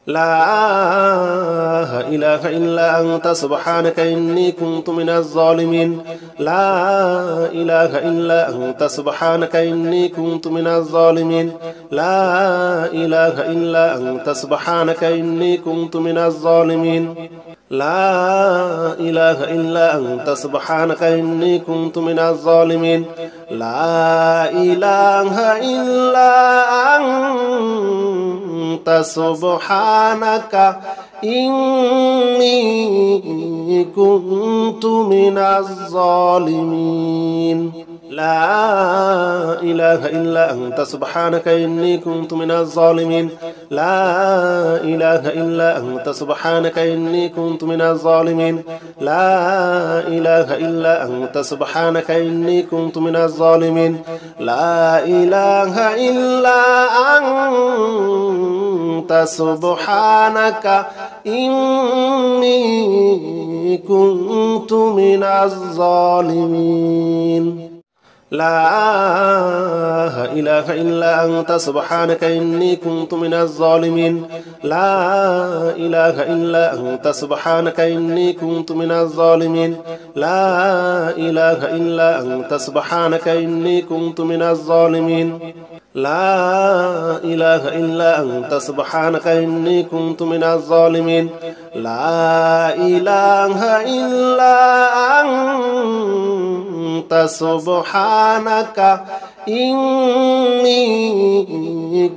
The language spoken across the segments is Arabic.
لا إله إلا أنت سبحانك إني كنت من الظالمين لا إله إلا أنت سبحانك إني كنت من الظالمين لا إله إلا أنت سبحانك إني كنت من الظالمين لا إله إلا أنت سبحانك إني كنت من الظالمين لا إله إلا أنت سبحانك إني كنت من الظالمين لا إله إلا أنت سبحانك إني كنت من الظالمين لا إله إلا أنت سبحانك إني كنت من الظالمين لا إله إلا أنت سبحانك إني كنت من الظالمين لا إله إلا أنت سبحانك إني كنت من الظالمين لا إله إلا أنت سبحانك إني كنت من الظالمين لا إله إلا أنت سبحانك إني كنت من الظالمين لا إله إلا أنت سبحانك إني كنت من الظالمين لا إله إلا أنت سبحانك إني كنت من الظالمين لا إله إلا أنت سبحانك إني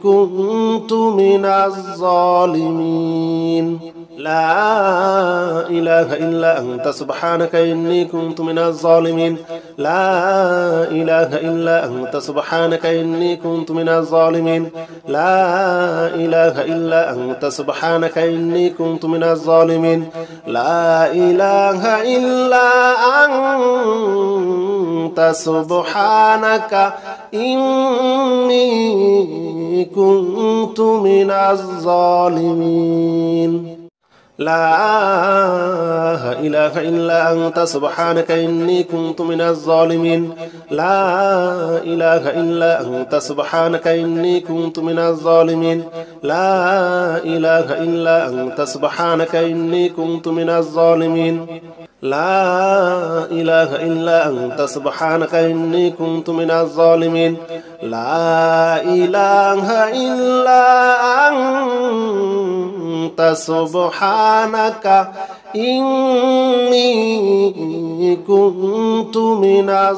كنت من الظالمين لا إله إلا أنت سبحانك إني كنت من الظالمين لا إله إلا أنت سبحانك إني كنت من الظالمين لا إله إلا أنت سبحانك إني كنت من الظالمين لا إله إلا أنت سبحانك إني كنت من الظالمين لا إله إلا أنت سبحانك إني كنت من الظالمين لا إله إلا أنت سبحانك إني كنت من الظالمين لا إله إلا أنت سبحانك إني كنت من الظالمين لا إله إلا أنت سبحانك إني كنت من الظالمين لا إله إلا أنت سبحانك إني كنت من الظالمين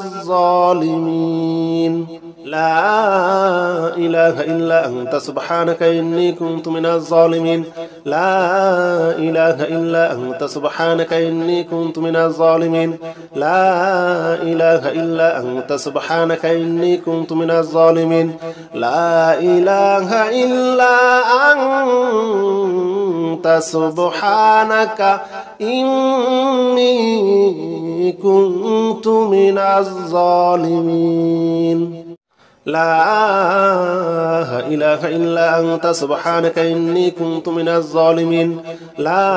لا إله إلا أنت سبحانك إني كنت من الظالمين لا إله إلا أنت سبحانك إني كنت من الظالمين لا إله إلا أنت سبحانك إني كنت من الظالمين لا إله إلا أنت سبحانك إني كنت من الظالمين لا إله إلا أنت سبحانك إني كنت من الظالمين لا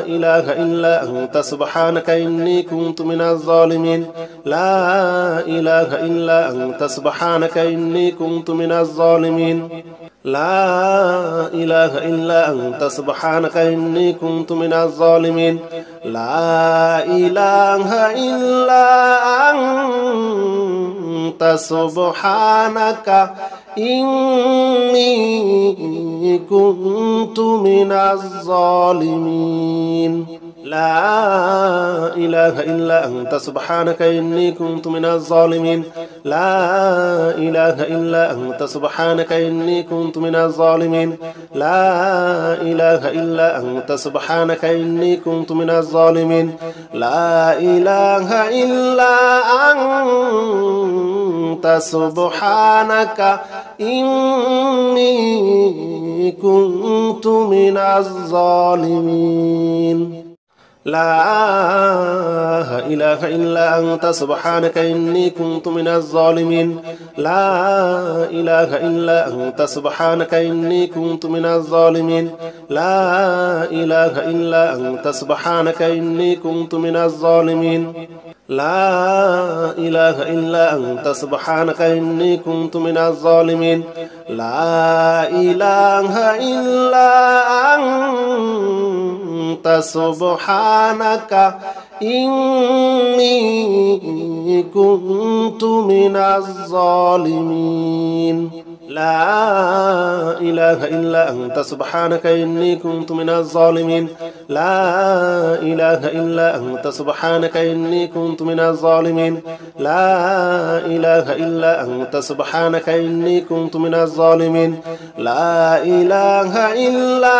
إله إلا أنت سبحانك إني كنت من الظالمين لا إله إلا أنت سبحانك إني كنت من الظالمين لا إله إلا أنت سبحانك إني كنت من الظالمين لا إله إلا أنت سبحانك إني كنت من الظالمين لا إله إلا أنت سبحانك إني كنت من الظالمين لا إله إلا أنت سبحانك إني كنت من الظالمين لا إله إلا أنت سبحانك إني كنت من الظالمين لا إله إلا أنت سبحانك إني كنت من الظالمين لا إله إلا أنت سبحانك إني كنت من الظالمين لا إله إلا أنت سبحانك إني كنت من الظالمين لا إله إلا أنت سبحانك إني كنت من الظالمين لا إله إلا أنت سبحانك إني كنت من الظالمين لا إله إلا أنت سبحانك إني كنت من الظالمين لا إله إلا أنت سبحانك إني كنت من الظالمين لا إله إلا أنت سبحانك إني كنت من الظالمين لا إله إلا أنت سبحانك إني كنت من الظالمين لا إله إلا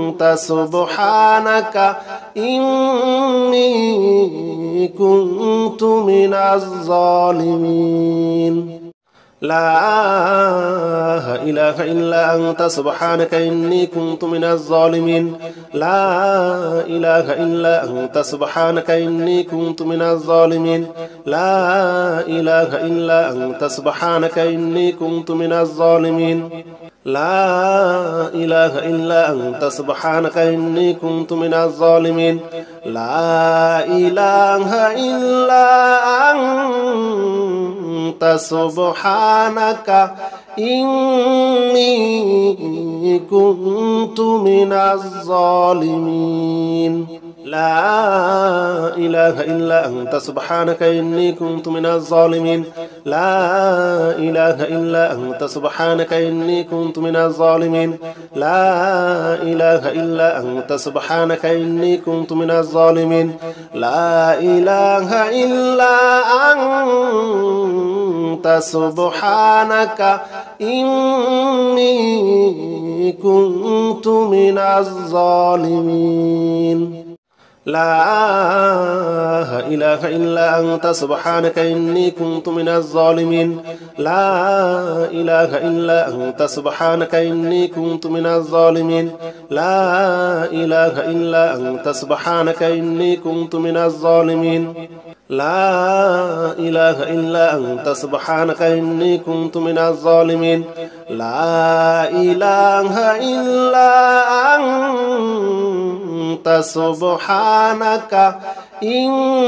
أنت سبحانك إني كنت من الظالمين لا إله إلا أنت سبحانك إني كنت من الظالمين لا إله إلا أنت سبحانك إني كنت من الظالمين لا إله إلا أنت سبحانك إني كنت من الظالمين لا إله إلا أنت سبحانك إني كنت من الظالمين لا إله إلا أنت سبحانك إني كنت من الظالمين لا إله إلا أنت سبحانك إني كنت من الظالمين لا إله إلا أنت سبحانك إني كنت من الظالمين لا إله إلا أنت سبحانك إني كنت من الظالمين لا إله إلا أنت سبحانك إني كنت من الظالمين لا إله إلا أنت سبحانك إني كنت من الظالمين لا إله إلا أنت سبحانك إني كنت من الظالمين لا إله إلا أنت سبحانك إني كنت من الظالمين لا إله إلا أنت سبحانك إني كنت من الظالمين لا إله إلا أنت سبحانك إني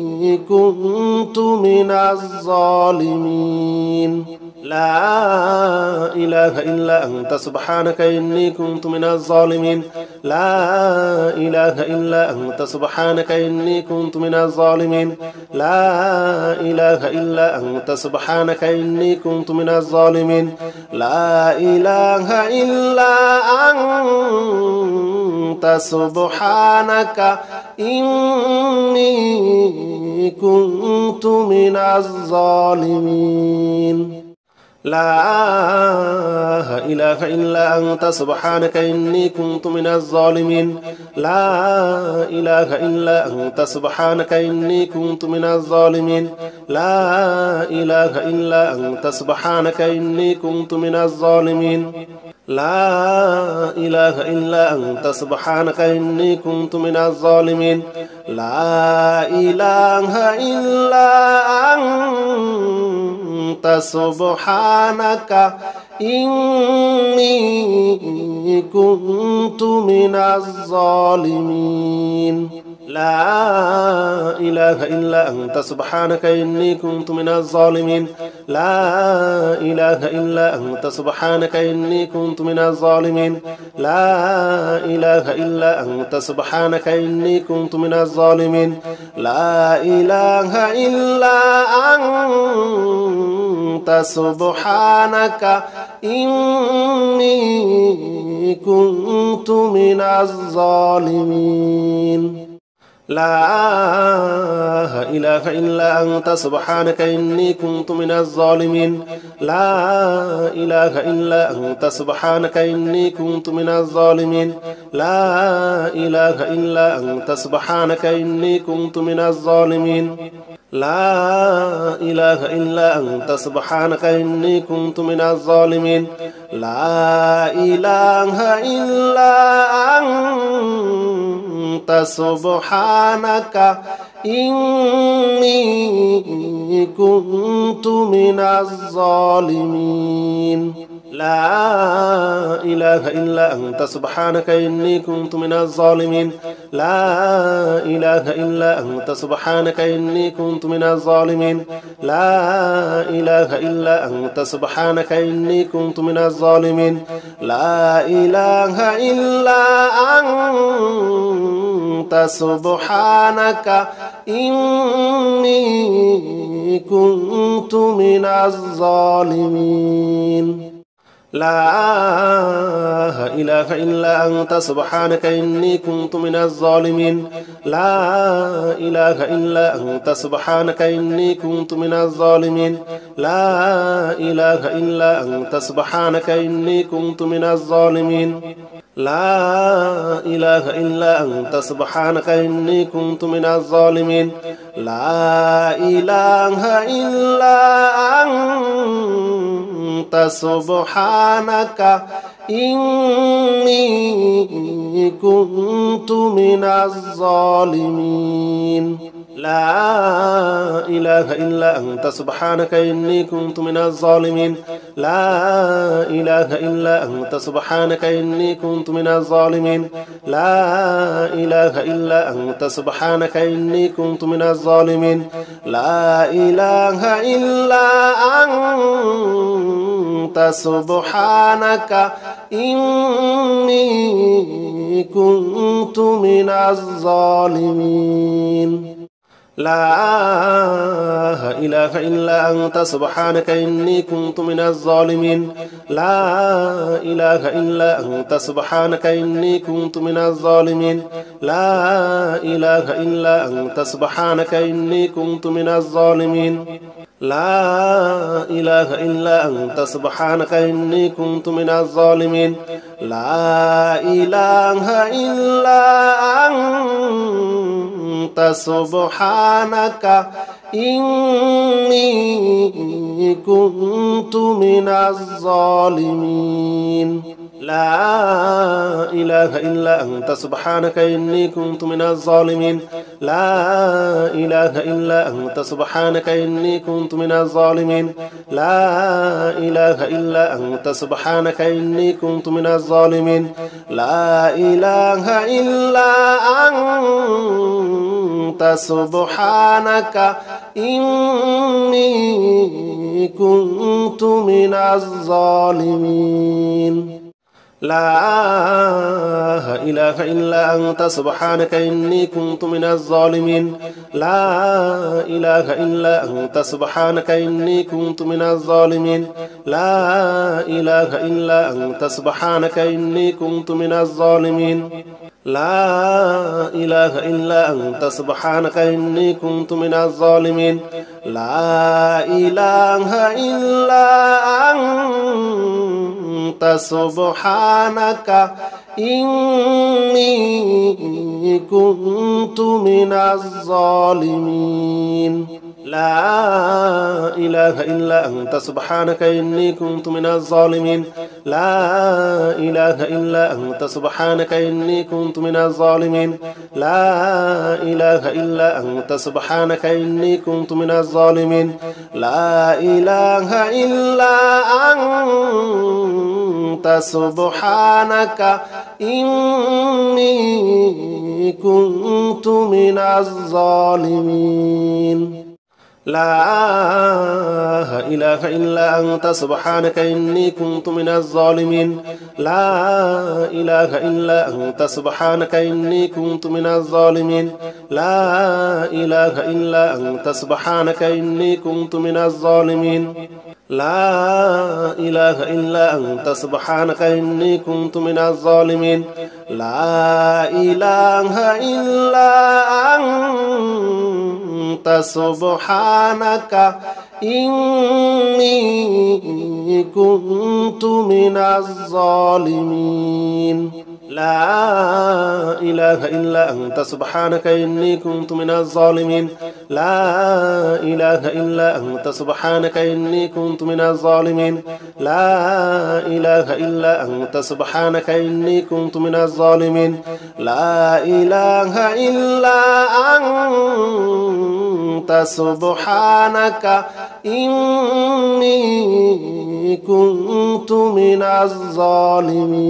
كنت من الظالمين لا إله إلا أنت سبحانك إني كنت من الظالمين لا إله إلا أنت سبحانك إني كنت من الظالمين لا إله إلا أنت سبحانك إني كنت من الظالمين لا إله إلا أنت سبحانك إني كنت من الظالمين لا إله إلا أنت سبحانك إني كنت من الظالمين لا إله إلا أنت سبحانك إني كنت من الظالمين لا إله إلا أنت سبحانك إني كنت من الظالمين لا إله إلا أنت سبحانك إني كنت من الظالمين لا إله إلا أنت سبحانك إني كنت من الظالمين لا إله إلا أنت سبحانك إني كنت من الظالمين لا إله إلا أنت سبحانك إني كنت من الظالمين لا إله إلا أنت سبحانك إني كنت من الظالمين لا إله إلا أنت سبحانك إني كنت من الظالمين لا إله إلا أنت سبحانك إني كنت من الظالمين لا إله إلا أنت سبحانك إني كنت من الظالمين لا إله إلا أنت سبحانك إني كنت من الظالمين لا إله إلا أنت سبحانك إني كنت من الظالمين لا إله إلا أنت سبحانك إني كنت من الظالمين لا إله إلا أنت سبحانك إني كنت من الظالمين لا إله إلا أنت سبحانك إني كنت من الظالمين لا إله إلا أنت سبحانك إني كنت من الظالمين لا إله إلا أنت سبحانك إني كنت من الظالمين لا إله إلا أنت سبحانك إني كنت من الظالمين لا إله إلا أنت سبحانك إني كنت من الظالمين لا إله إلا أنت سبحانك إني كنت من الظالمين لا إله إلا أنت سبحانك إني كنت من الظالمين لا إله إلا أنت سبحانك إني كنت من الظالمين لا إله إلا أنت سبحانك إني كنت من الظالمين لا إله إلا أنت سبحانك إني كنت من الظالمين لا إله إلا أنت سبحانك إني كنت من الظالمين لا إله إلا أنت سبحانك إني كنت من الظالمين لا إله إلا أنت سبحانك إني كنت من الظالمين لا إله إلا أنت سبحانك إني كنت من الظالمين لا إله إلا أنت سبحانك إني كنت من الظالمين لا إله إلا أنت سبحانك إني كنت من الظالمين لا إله إلا أنت سبحانك إني كنت من الظالمين لا إله إلا أنت سبحانك إني كنت من الظالمين لا إله إلا أنت سبحانك إني كنت من الظالمين لا إله إلا أنت سبحانك إني كنت من الظالمين لا إله إلا أنت سبحانك إني كنت من الظالمين لا إله إلا أنت سبحانك إني كنت من الظالمين لا إله إلا أنت سبحانك إني كنت من الظالمين لا إله إلا أنت سبحانك إني كنت من الظالمين لا إله إلا أنت سبحانك إني كنت من الظالمين لا إله إلا أنت سبحانك إني كنت من الظالمين لا إله إلا أنت سبحانك إني كنت من الظالمين لا إله إلا أنت سبحانك إني كنت من الظالمين لا إله إلا أنت سبحانك إني كنت من الظالمين لا إله إلا أنت سبحانك إني كنت من الظالمين لا إله إلا أنت سبحانك إني كنت من الظالمين لا إله إلا أنت سبحانك إني كنت من الظالمين لا إله إلا أنت سبحانك إني كنت من الظالمين لا إله إلا أنت سبحانك إني كنت من الظالمين لا إله إلا أنت سبحانك إني كنت من الظالمين لا إله إلا أنت سبحانك إني كنت من الظالمين لا إله إلا أنت سبحانك إني كنت من الظالمين لا إله إلا أنت سبحانك إني كنت من الظالمين لا إله إلا أنت سبحانك إني كنت من الظالمين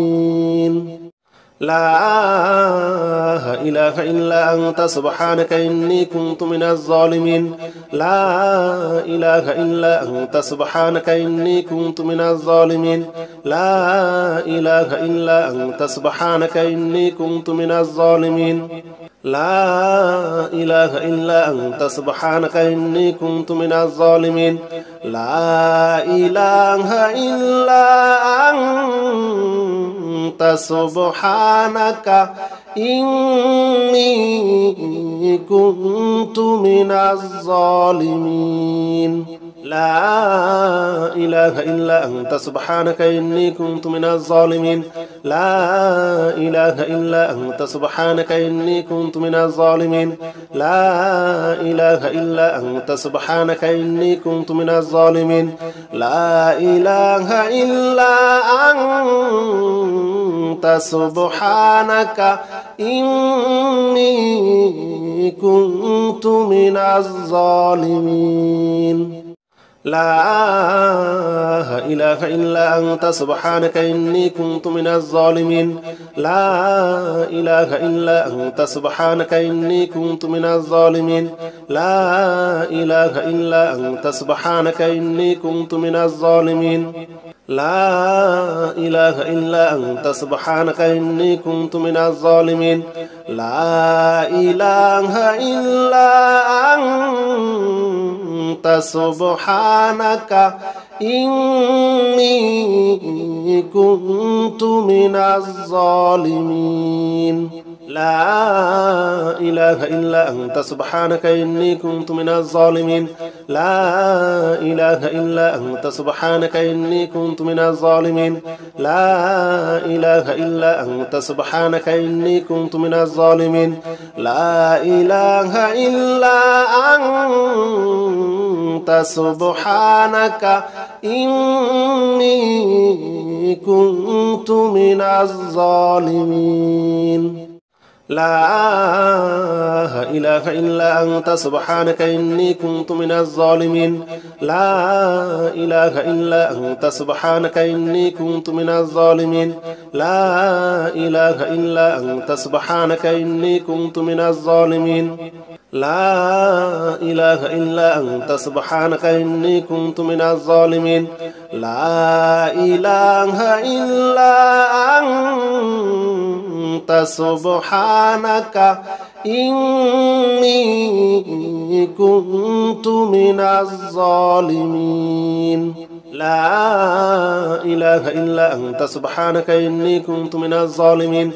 لا إله إلا أنت سبحانك إني كنت من الظالمين لا إله إلا أنت سبحانك إني كنت من الظالمين لا إله إلا أنت سبحانك إني كنت من الظالمين لا إله إلا أنت سبحانك إني كنت من الظالمين لا إله إلا أنت سبحانك إني كنت من الظالمين لا إله إلا أنت سبحانك إني كنت من الظالمين لا إله إلا أنت سبحانك إني كنت من الظالمين لا إله إلا أنت سبحانك إني كنت من الظالمين لا إله إلا أنت سبحانك إني كنت من الظالمين لا إله إلا أنت سبحانك إني كنت من الظالمين لا إله إلا أنت سبحانك إني كنت من الظالمين لا إله إلا أنت سبحانك إني كنت من الظالمين لا إله إلا أنت سبحانك إني كنت من الظالمين لا إله إلا أنت سبحانك إني كنت من الظالمين لا إله إلا أنت سبحانك إني كنت من الظالمين لا إله إلا أنت سبحانك إني كنت من الظالمين لا إله إلا أنت سبحانك إني كنت من الظالمين لا إله إلا أنت سبحانك إني كنت من الظالمين لا إله إلا أنت سبحانك إني كنت من الظالمين لا إله إلا أنت سبحانك إني كنت من الظالمين لا إله إلا أنت سبحانك إني كنت من الظالمين لا إله إلا أنت سبحانك إني كنت من الظالمين لا إله إلا أنت سبحانك إني كنت من الظالمين لا إله إلا أنت سبحانك إني كنت من الظالمين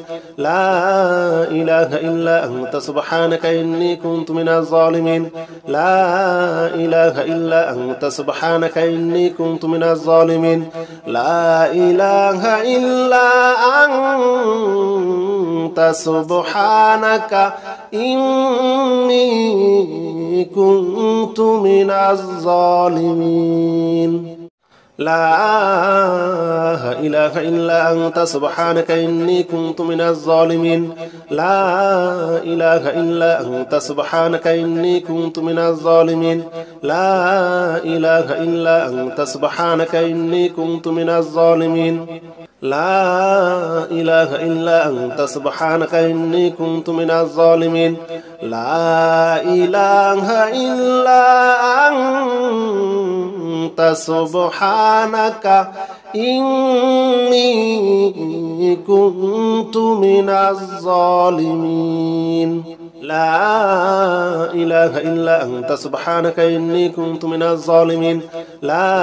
لا إله إلا أنت سبحانك إني كنت من الظالمين لا إله إلا أنت سبحانك إني كنت من الظالمين لا إله إلا أنت سبحانك إني كنت من الظالمين لا إله إلا أنت سبحانك إني كنت من الظالمين لا إله إلا أنت سبحانك إني كنت من الظالمين لا إله إلا أنت سبحانك إني كنت من الظالمين لا إله إلا أنت سبحانك إني كنت من الظالمين لا إله إلا أنت سبحانك إني كنت من الظالمين لا إله إلا أنت سبحانك إني كنت من الظالمين لا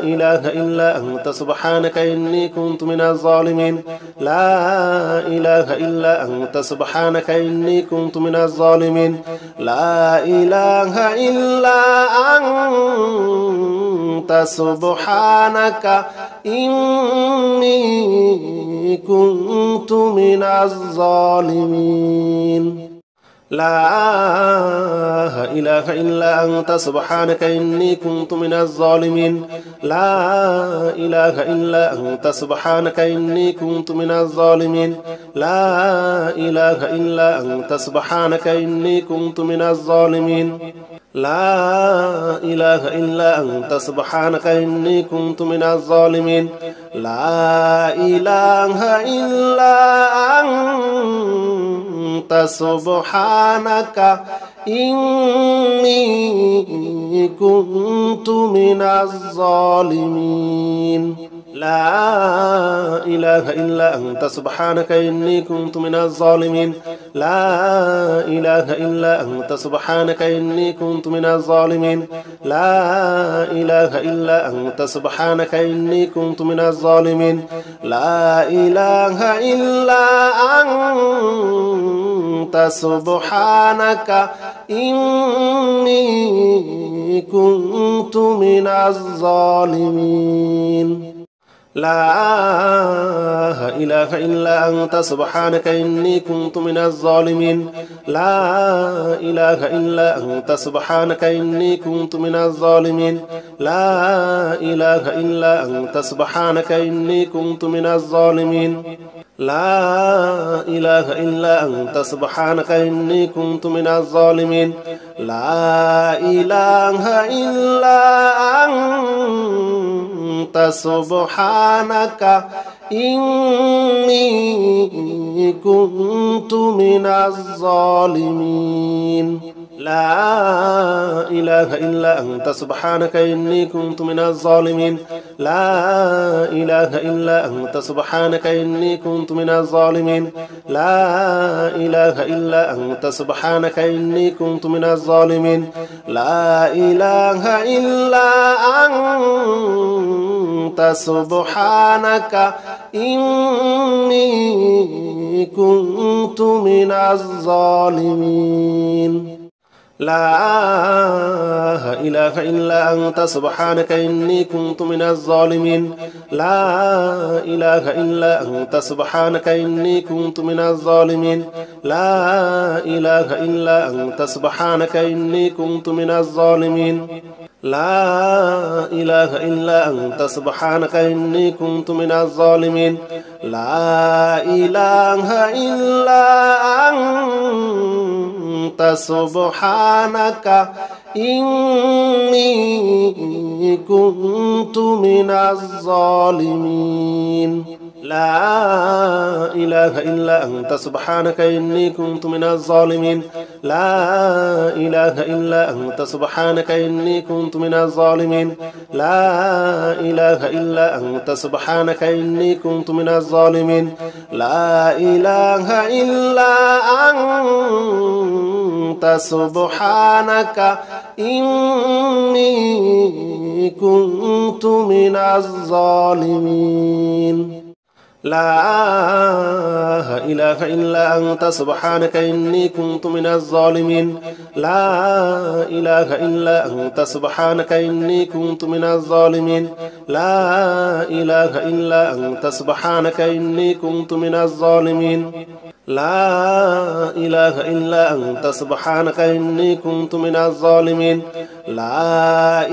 إله إلا أنت سبحانك إني كنت من الظالمين لا إله إلا أنت سبحانك إني كنت من الظالمين لا إله إلا أنت سبحانك إني كنت من الظالمين لا إله إلا أنت سبحانك إني كنت من الظالمين لا إله إلا أنت سبحانك إني كنت من الظالمين لا إله إلا أنت سبحانك إني كنت من الظالمين لا إله إلا أنت سبحانك إني كنت من الظالمين لا إله إلا أنت سبحانك إني كنت من الظالمين لا إله إلا أنت سبحانك إني كنت من الظالمين لا إله إلا أنت سبحانك إني كنت من الظالمين لا إله إلا أنت سبحانك إني كنت من الظالمين لا إله إلا أنت سبحانك إني كنت من الظالمين لا إله إلا أنت سبحانك إني كنت من الظالمين لا إله إلا أنت سبحانك إني كنت من الظالمين لا إله إلا أنت سبحانك إني كنت من الظالمين لا إله إلا أنت سبحانك إني كنت من الظالمين لا إله إلا أنت سبحانك إني كنت من الظالمين لا إله إلا أنت سبحانك إني كنت من الظالمين لا إله إلا أنت سبحانك إني كنت من الظالمين لا إله إلا أنت سبحانك إني كنت من الظالمين لا إله إلا أنت سبحانك إني كنت من الظالمين لا إله إلا أنت سبحانك إني كنت من الظالمين لا إله إلا أنت سبحانك إني كنت من الظالمين لا إله إلا أنت سبحانك إني كنت من الظالمين لا إله إلا أنت سبحانك إني كنت من الظالمين لا إله إلا أنت سبحانك إني كنت من الظالمين لا إله إلا أنت سبحانك إني كنت من الظالمين لا إله إلا أنت سبحانك إني كنت من الظالمين لا إله إلا أنت سبحانك إني كنت من الظالمين لا إله إلا أنت سبحانك إني كنت من الظالمين لا إله إلا أنت سبحانك إني كنت من الظالمين لا إله إلا أنت سبحانك إني كنت من الظالمين لا إله إلا أنت سبحانك إني كنت من الظالمين لا إله إلا أنت سبحانك إني كنت من الظالمين لا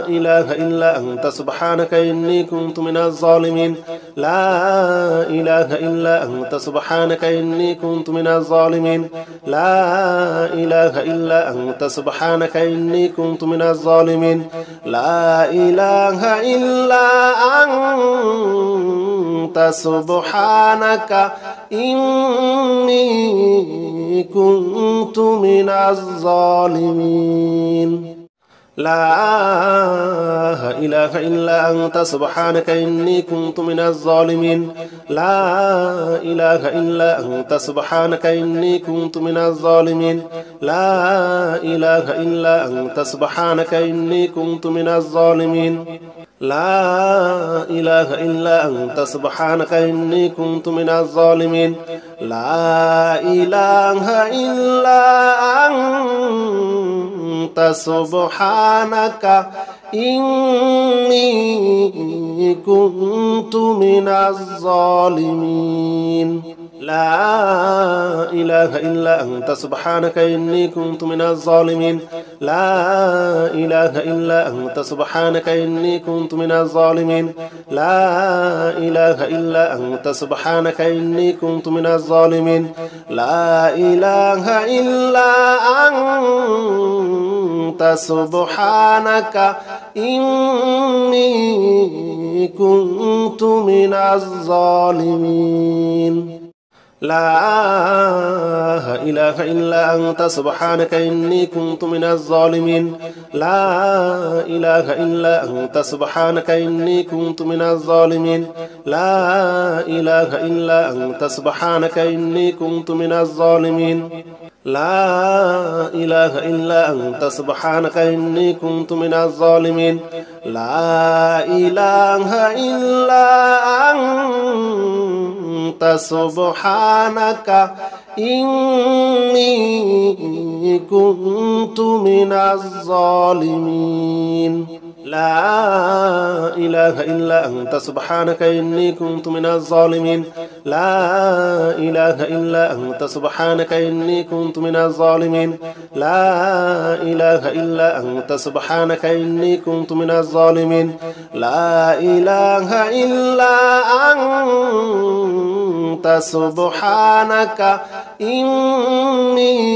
إله إلا أنت سبحانك إني كنت من الظالمين لا إله إلا أنت سبحانك إني كنت من الظالمين لا إله إلا أنت سبحانك إني كنت من الظالمين لا إله إلا أنت سبحانك إني كنت من الظالمين لا إله إلا أنت سبحانك إني كنت من الظالمين لا إله إلا أنت سبحانك إني كنت من الظالمين لا إله إلا أنت سبحانك إني كنت من الظالمين لا إله إلا أنت سبحانك إني كنت من الظالمين لا إله إلا أنت سبحانك إني كنت من الظالمين لا إله إلا أنت سبحانك إني كنت من الظالمين لا إله إلا أنت سبحانك إني كنت من الظالمين لا إله إلا أنت سبحانك إني كنت من الظالمين لا إله إلا أنت سبحانك إني كنت من الظالمين لا إله إلا أنت سبحانك إني كنت من الظالمين لا إله إلا أنت سبحانك إني كنت من الظالمين لا إله إلا أنت سبحانك إني كنت من الظالمين لا إله إلا أنت سبحانك إني كنت من الظالمين لا إله إلا أنت سبحانك إني كنت من الظالمين لا إله إلا أنت سبحانك إني كنت من الظالمين لا إله إلا أنت سبحانك إني كنت من الظالمين لا إله إلا أنت سبحانك إني كنت من الظالمين لا إله إلا أنت سبحانك إني كنت من الظالمين لا إله إلا أنت سبحانك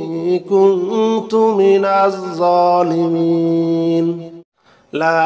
إني كنت من الظالمين لا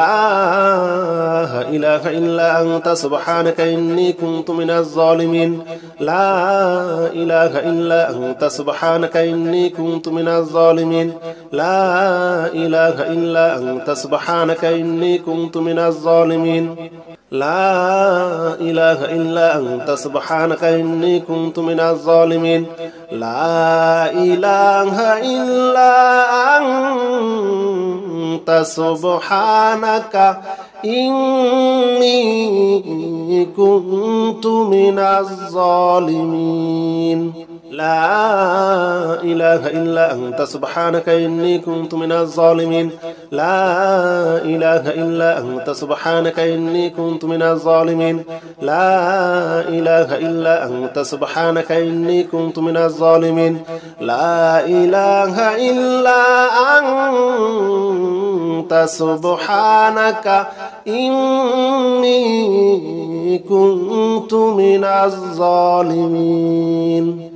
إله إلا أنت سبحانك إني كنت من الظالمين لا إله إلا أنت سبحانك إني كنت من الظالمين لا إله إلا أنت سبحانك إني كنت من الظالمين لا إله إلا أنت سبحانك إني كنت من الظالمين لا إله إلا أنت سبحانك إني كنت من الظالمين لا إله إلا أنت سبحانك إني كنت من الظالمين لا إله إلا أنت سبحانك إني كنت من الظالمين لا إله إلا أنت سبحانك إني كنت من الظالمين لا إله إلا أنت سبحانك إني كنت من الظالمين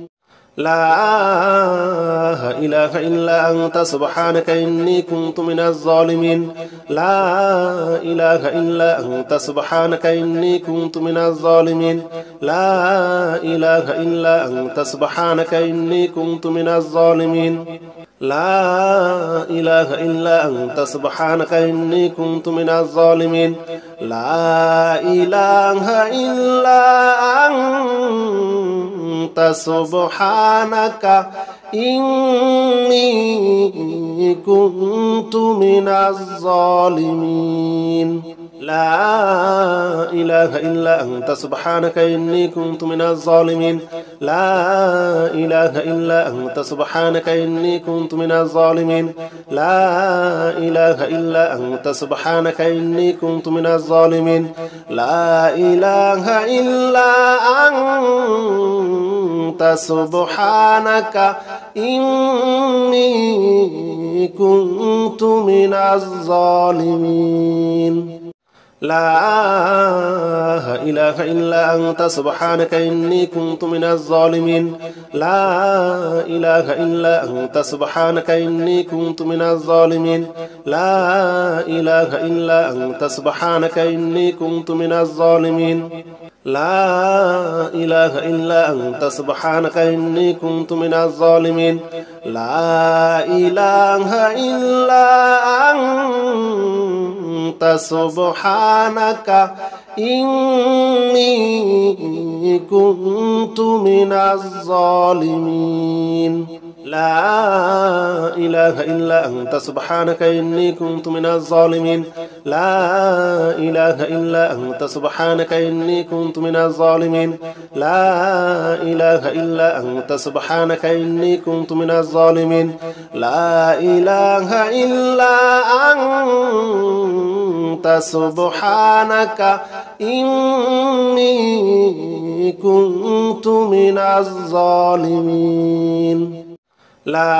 لا إله إلا أنت سبحانك إني كنت من الظالمين لا إله إلا أنت سبحانك إني كنت من الظالمين لا إله إلا أنت سبحانك إني كنت من الظالمين لا إله إلا أنت سبحانك إني كنت من الظالمين لا إله إلا أنت سبحانك إني كنت من الظالمين لا إله إلا أنت سبحانك إني كنت من الظالمين لا إله إلا أنت سبحانك إني كنت من الظالمين لا إله إلا أنت سبحانك إني كنت من الظالمين لا إله إلا أنت سبحانك إني كنت من الظالمين لا إله إلا أنت سبحانك إني كنت من الظالمين لا إله إلا أنت سبحانك إني كنت من الظالمين لا إله إلا أنت سبحانك إني كنت من الظالمين لا إله إلا أنت سبحانك إني كنت من الظالمين لا إله إلا أنت سبحانك إني كنت من الظالمين لا إله إلا أنت سبحانك إني كنت من الظالمين لا إله إلا أنت سبحانك إني كنت من الظالمين لا إله إلا أنت سبحانك إني كنت من الظالمين لا إله إلا أنت سبحانك إني كنت من الظالمين لا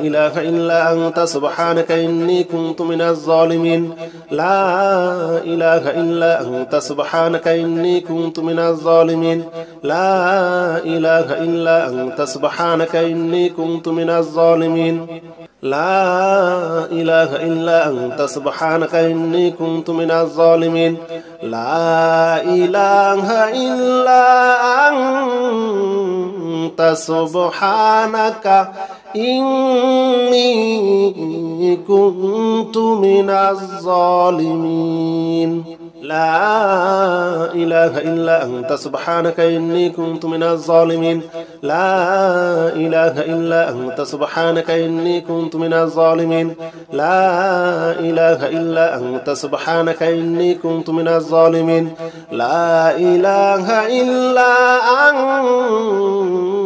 إله إلا أنت سبحانك إني كنت من الظالمين لا إله إلا أنت سبحانك إني كنت من الظالمين لا إله إلا أنت سبحانك إني كنت من الظالمين لا إله إلا أنت سبحانك إني كنت من الظالمين لا إله إلا أنت سبحانك إني كنت من الظالمين لا إله إلا أنت سبحانك إني كنت من الظالمين لا إله إلا أنت سبحانك إني كنت من الظالمين لا إله إلا أنت سبحانك إني كنت من الظالمين لا إله إلا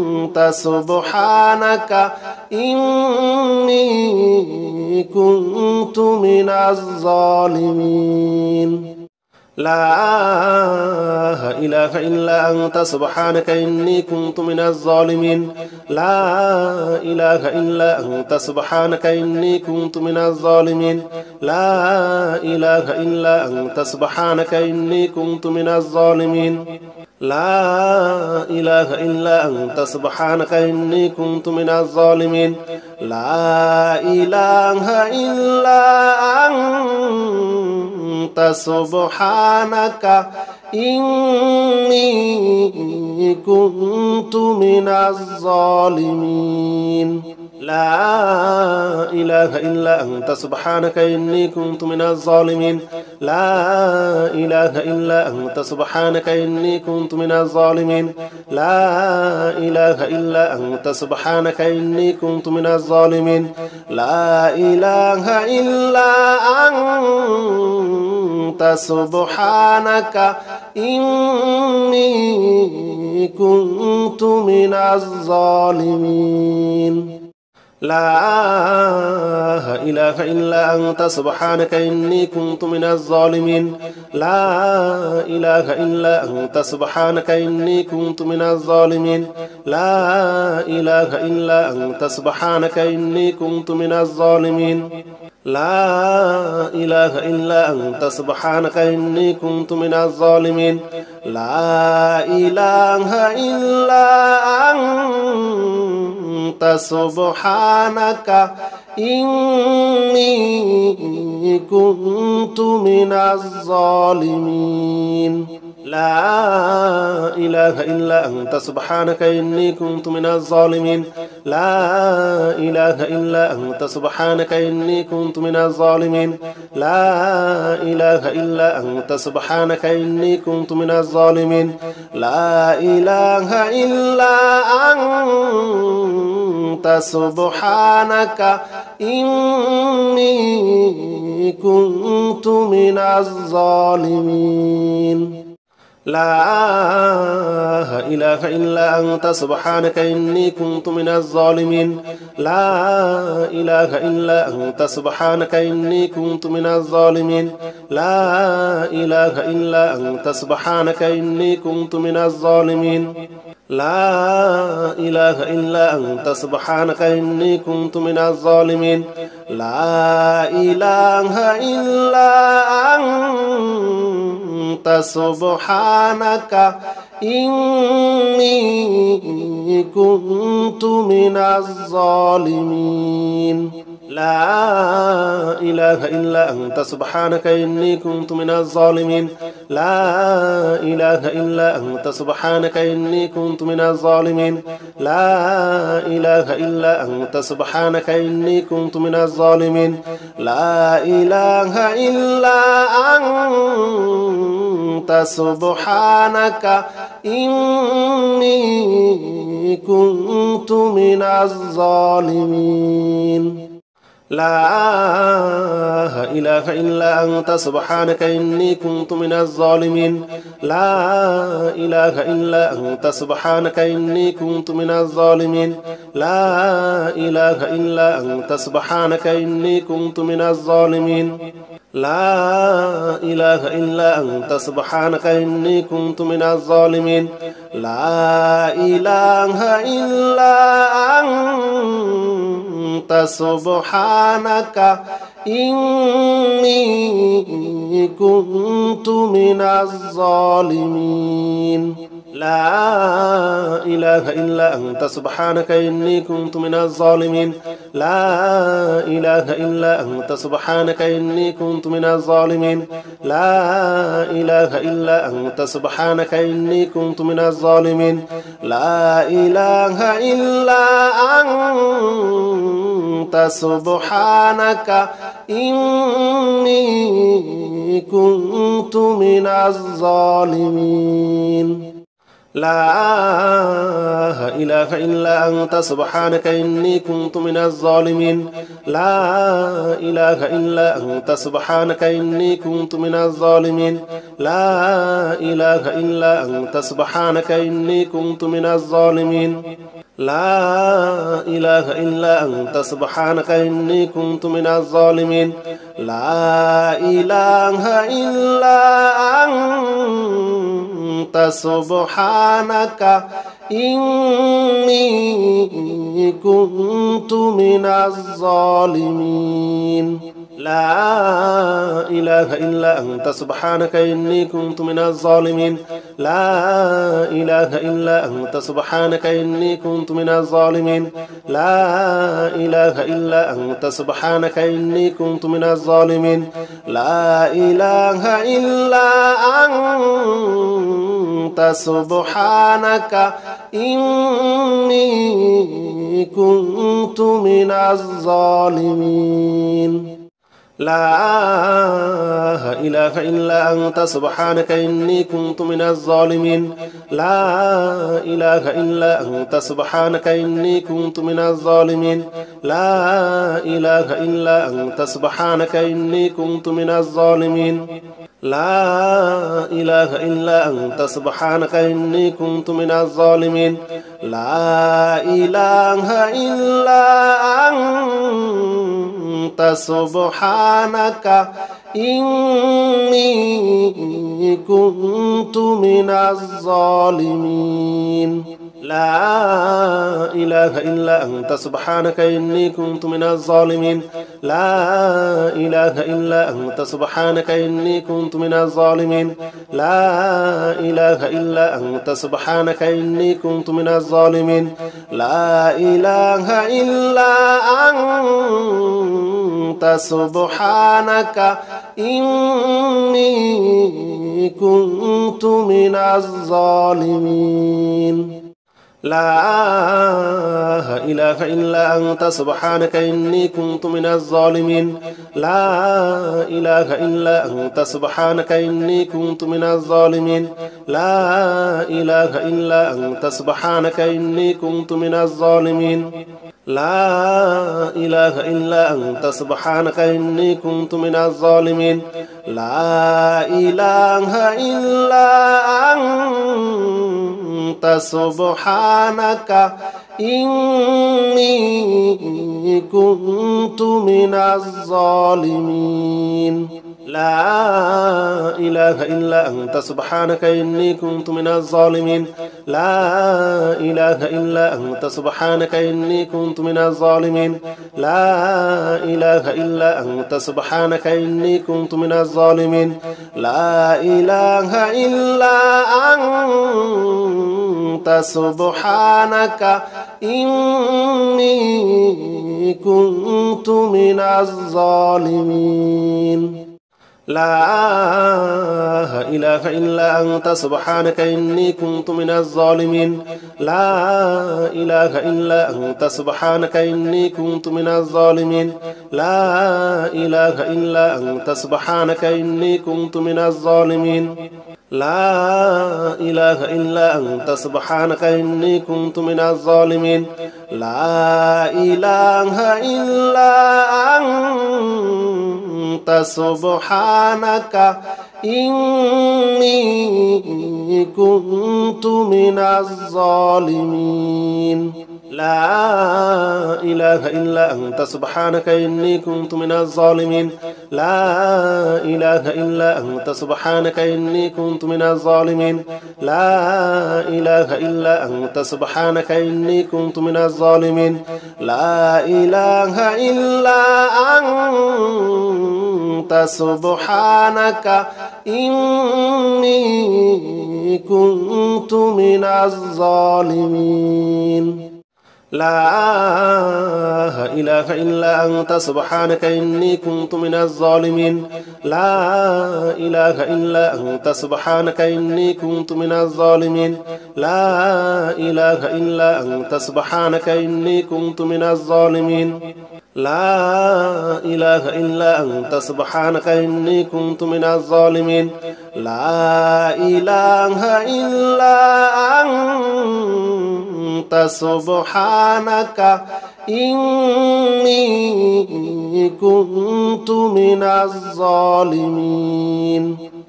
أنت سبحانك إني كنت من الظالمين لا إله إلا أنت سبحانك إني كنت من الظالمين لا إله إلا أنت سبحانك إني كنت من الظالمين لا إله إلا أنت سبحانك إني كنت من الظالمين لا إله إلا أنت سبحانك إني كنت من الظالمين لا إله إلا أنت سبحانك إني كنت من الظالمين لا إله إلا أنت سبحانك إني كنت من الظالمين لا إله إلا أنت سبحانك إني كنت من الظالمين لا إله إلا أنت سبحانك إني كنت من الظالمين لا إله إلا أنت سبحانك إني كنت من الظالمين لا إله إلا أنت سبحانك إني كنت من الظالمين لا إله إلا أنت سبحانك إني كنت من الظالمين لا إله إلا أنت سبحانك إني كنت من الظالمين لا إله إلا أنت سبحانك إني كنت من الظالمين لا إله إلا أنت سبحانك إني كنت من الظالمين لا إله إلا أنت سبحانك إني كنت من الظالمين لا إله إلا أنت سبحانك إني كنت من الظالمين لا إله إلا أنت سبحانك إني كنت من الظالمين لا إله إلا أنت سبحانك إني كنت من الظالمين لا إله إلا أنت سبحانك إني كنت من الظالمين لا إله إلا أنت سبحانك إني كنت من الظالمين لا إله إلا أنت سبحانك إني كنت من الظالمين لا إله إلا أنت سبحانك إني كنت من الظالمين لا إله إلا أنت سبحانك إني كنت من الظالمين لا إله إلا أنت سبحانك إني كنت من الظالمين لا إله إلا أنت سبحانك إني كنت من الظالمين لا إله إلا أنت سبحانك إني كنت من الظالمين لا إله إلا أنت سبحانك إني كنت من الظالمين لا إله إلا أنت سبحانك إني كنت من الظالمين لا إله إلا أنت سبحانك إني كنت من الظالمين لا إله إلا أنت سبحانك إني كنت من الظالمين لا إله إلا أنت سبحانك إني كنت من الظالمين لا إله إلا أنت سبحانك إني كنت من الظالمين لا إله إلا أنت سبحانك إني كنت من الظالمين لا إله إلا أنت سبحانك إني كنت من الظالمين لا إله إلا أنت سبحانك إني كنت من الظالمين لا إله إلا أنت سبحانك إني كنت من الظالمين لا إله إلا أنت سبحانك إني كنت من الظالمين لا إله إلا أنت سبحانك إني كنت من الظالمين لا إله إلا أنت سبحانك إني كنت من الظالمين لا إله إلا أنت سبحانك إني كنت من الظالمين لا إله إلا أنت سبحانك إني كنت من الظالمين لا إله إلا أنت سبحانك إني كنت من الظالمين لا إله إلا أنت سبحانك إني كنت من الظالمين لا إله إلا أنت سبحانك إني كنت من الظالمين لا إله إلا أنت سبحانك إني كنت من الظالمين لا إله إلا أنت سبحانك إني كنت من الظالمين لا إله إلا أنت سبحانك إني كنت من الظالمين لا إله إلا أنت سبحانك إني كنت من الظالمين لا إله إلا أنت سبحانك إني كنت من الظالمين لا إله إلا أنت سبحانك إني كنت من الظالمين لا إله إلا أنت سبحانك إني كنت من الظالمين لا إله إلا أنت سبحانك إني كنت من الظالمين لا إله إلا أنت سبحانك إني كنت من الظالمين لا إله إلا أنت سبحانك إني كنت من الظالمين لا إله إلا أنت سبحانك إني كنت من الظالمين لا إله إلا أنت سبحانك إني كنت من الظالمين لا إله إلا أنت سبحانك إني كنت من الظالمين لا إله إلا أنت سبحانك إني كنت من الظالمين لا إله إلا أنت سبحانك إني كنت من الظالمين لا إله إلا أنت سبحانك إني كنت من الظالمين لا إله إلا أنت سبحانك إني كنت من الظالمين لا إله إلا أنت سبحانك إني كنت من الظالمين لا إله إلا أنت سبحانك إني كنت من الظالمين لا إله إلا أنت سبحانك إني كنت من الظالمين لا إله إلا أنت سبحانك إني كنت من الظالمين لا إله إلا أنت سبحانك إني كنت من الظالمين لا إله إلا أنت سبحانك إني كنت من الظالمين لا إله إلا أنت سبحانك إني كنت من الظالمين لا إله إلا أنت سبحانك إني كنت من الظالمين لا إله إلا أنت سبحانك إني كنت من الظالمين لا إله إلا أنت سبحانك إني كنت من الظالمين لا إله إلا أنت سبحانك إني كنت من الظالمين لا إله إلا أنت سبحانك إني كنت من الظالمين لا إله إلا أنت سبحانك إني كنت من الظالمين لا إله إلا أنت سبحانك إني كنت من الظالمين لا إله إلا أنت سبحانك إني كنت من الظالمين لا إله إلا أنت سبحانك إني كنت من الظالمين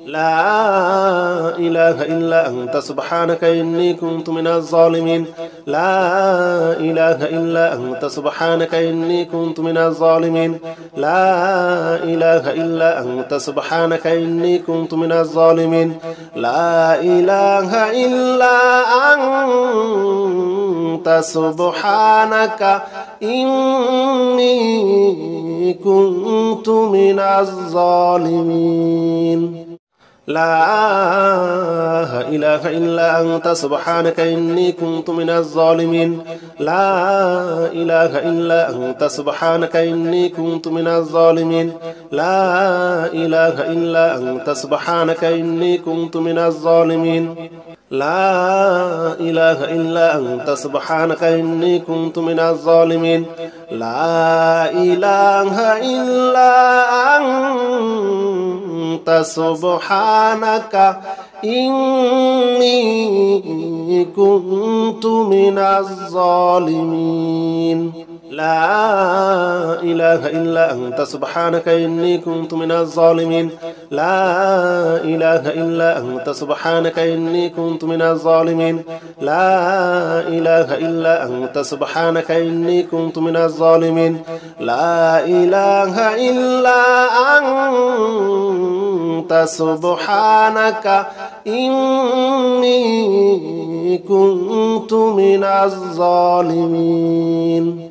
لا إله إلا أنت سبحانك إني كنت من الظالمين لا إله إلا أنت سبحانك إني كنت من الظالمين لا إله إلا أنت سبحانك إني كنت من الظالمين لا إله إلا أنت سبحانك إني كنت من الظالمين لا إله إلا أنت سبحانك إني كنت من الظالمين لا إله إلا أنت سبحانك إني كنت من الظالمين لا إله إلا أنت سبحانك إني كنت من الظالمين لا إله إلا أنت سبحانك إني كنت من الظالمين لا إله إلا أنت سبحانك إني كنت من الظالمين لا إله إلا أنت سبحانك إني كنت من الظالمين لا إله إلا أنت سبحانك إني كنت من الظالمين لا إله إلا أنت سبحانك إني كنت من الظالمين لا إله إلا أنت سبحانك إني كنت من الظالمين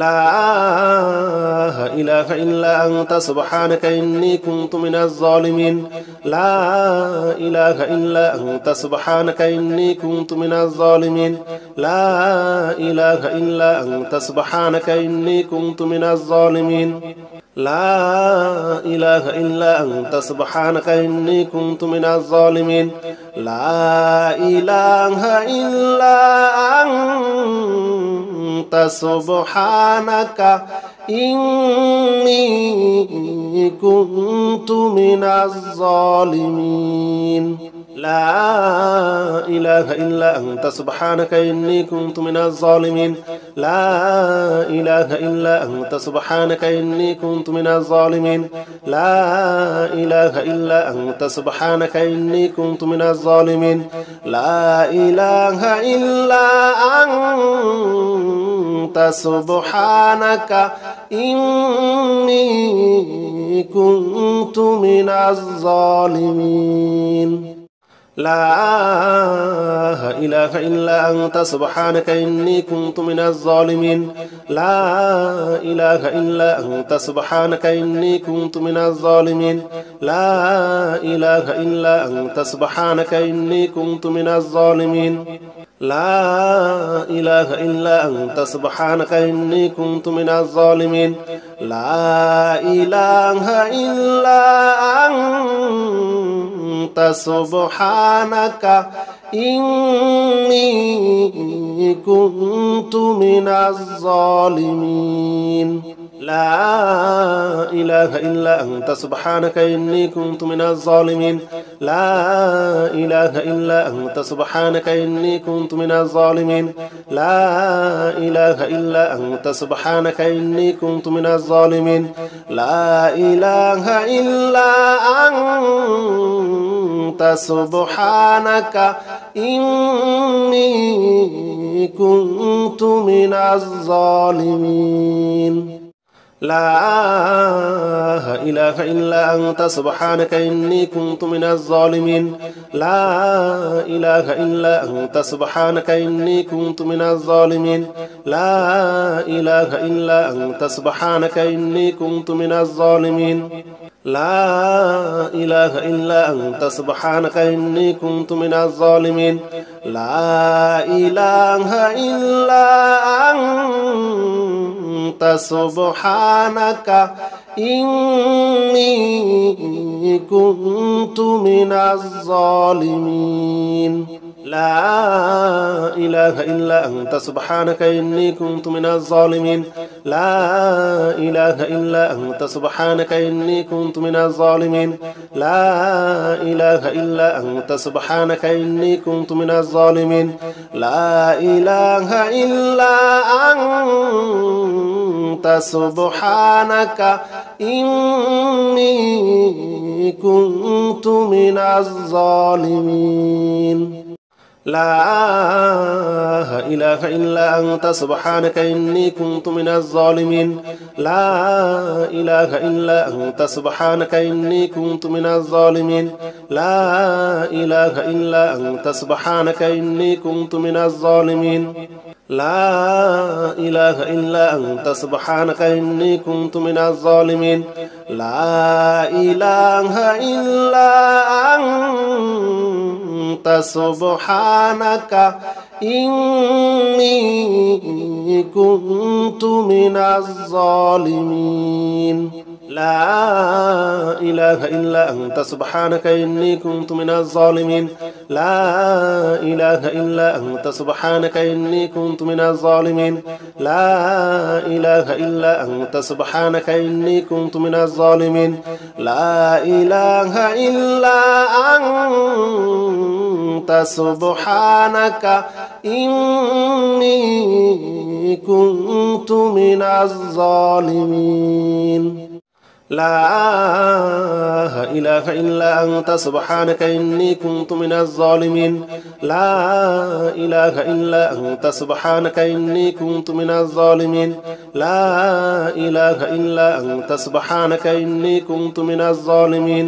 لا إله إلا أنت سبحانك إني كنت من الظالمين لا إله إلا أنت سبحانك إني كنت من الظالمين لا إله إلا أنت سبحانك إني كنت من الظالمين لا إله إلا أنت سبحانك إني كنت من الظالمين لا إله إلا أنت سبحانك إني كنت من الظالمين لا إله إلا أنت سبحانك إني كنت من الظالمين لا إله إلا أنت سبحانك إني كنت من الظالمين لا إله إلا أنت سبحانك إني كنت من الظالمين لا إله إلا أنت سبحانك إني كنت من الظالمين لا إله إلا أنت سبحانك إني كنت من الظالمين لا إله إلا أنت سبحانك إني كنت من الظالمين لا إله إلا أنت سبحانك إني كنت من الظالمين لا إله إلا أنت سبحانك إني كنت من الظالمين لا إله إلا أنت سبحانك إني كنت من الظالمين لا إله إلا أنت سبحانك إني كنت من الظالمين لا إله إلا أنت سبحانك إني كنت من الظالمين لا إله إلا أنت سبحانك إني كنت من الظالمين لا إله إلا أنت سبحانك إني كنت من الظالمين لا إله إلا أنت سبحانك إني كنت من الظالمين لا إله إلا أنت سبحانك إني كنت من الظالمين لا إله إلا أنت سبحانك إني كنت من الظالمين لا إله إلا أنت سبحانك إني كنت من الظالمين لا إله إلا أنت سبحانك إني كنت من الظالمين لا إله إلا أنت سبحانك إني كنت من الظالمين لا إله إلا أنت سبحانك إني كنت من الظالمين لا إله إلا أنت سبحانك إني كنت من الظالمين لا إله إلا أنت سبحانك إني كنت من الظالمين لا إله إلا أنت سبحانك إني كنت من الظالمين لا إله إلا أنت سبحانك إني كنت من الظالمين لا إله إلا أنت سبحانك إني كنت من الظالمين لا إله إلا أنت سبحانك إني كنت من الظالمين لا إله إلا أنت سبحانك إني كنت من الظالمين لا إله إلا أنت سبحانك إني كنت من الظالمين لا إله إلا أنت سبحانك إني كنت من الظالمين لا إله إلا أنت سبحانك إني كنت من الظالمين لا إله إلا أنت سبحانك إني كنت من الظالمين لا إله إلا أنت سبحانك إني كنت من الظالمين لا إله إلا أنت سبحانك إني كنت من الظالمين لا إله إلا أنت سبحانك إني كنت من الظالمين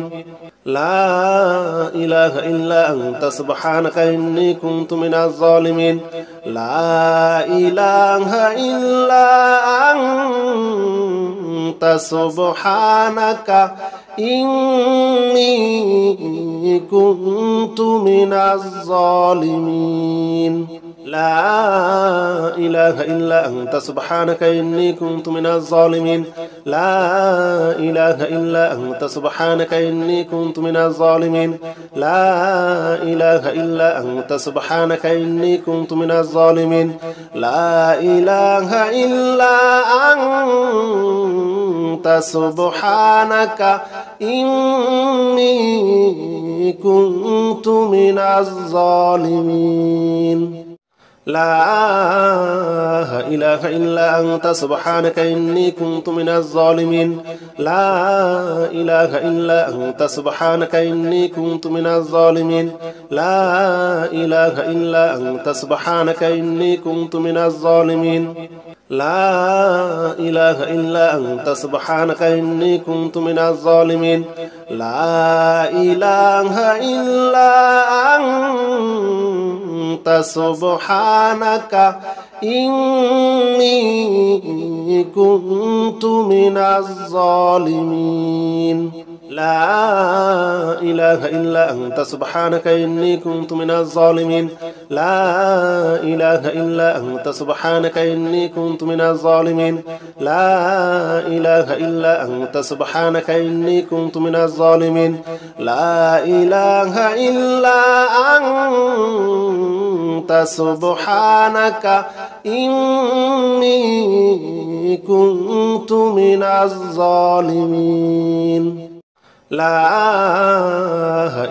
لا إله إلا أنت سبحانك إني كنت من الظالمين لا إله إلا أنت سبحانك إني كنت من الظالمين لا إله إلا أنت سبحانك إني كنت من الظالمين لا إله إلا أنت سبحانك إني كنت من الظالمين لا إله إلا أنت سبحانك إني كنت من الظالمين لا إله إلا أنت سبحانك إني كنت من الظالمين لا إله إلا أنت سبحانك إني كنت من الظالمين لا إله إلا أنت سبحانك إني كنت من الظالمين لا إله إلا أنت سبحانك إني كنت من الظالمين لا إله إلا أنت سبحانك إني كنت من الظالمين لا إله إلا أنت سبحانك إني كنت من الظالمين لا إله إلا أنت سبحانك إني كنت من الظالمين لا إله إلا أنت سبحانك إني كنت من الظالمين لا إله إلا أنت سبحانك إني كنت من الظالمين لا إله إلا أنت سبحانك إني كنت من الظالمين لا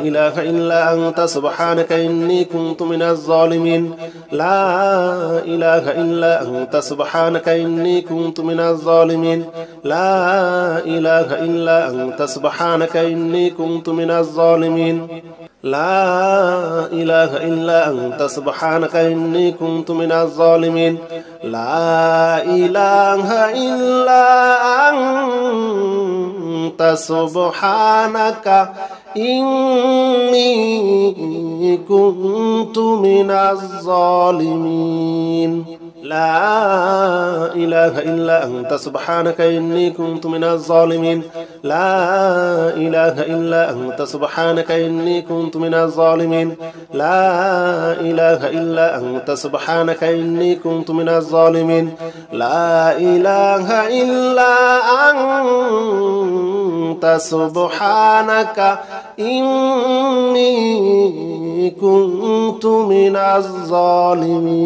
إله إلا أنت سبحانك إني كنت من الظالمين لا إله إلا أنت سبحانك إني كنت من الظالمين لا إله إلا أنت سبحانك إني كنت من الظالمين لا إله إلا أنت سبحانك إني كنت من الظالمين لا إله إلا أنت سبحانك إني كنت من الظالمين لا إله إلا أنت سبحانك إني كنت من الظالمين لا إله إلا أنت سبحانك إني كنت من الظالمين لا إله إلا أنت سبحانك إني كنت من الظالمين لا إله إلا أنت سبحانك إني كنت من الظالمين.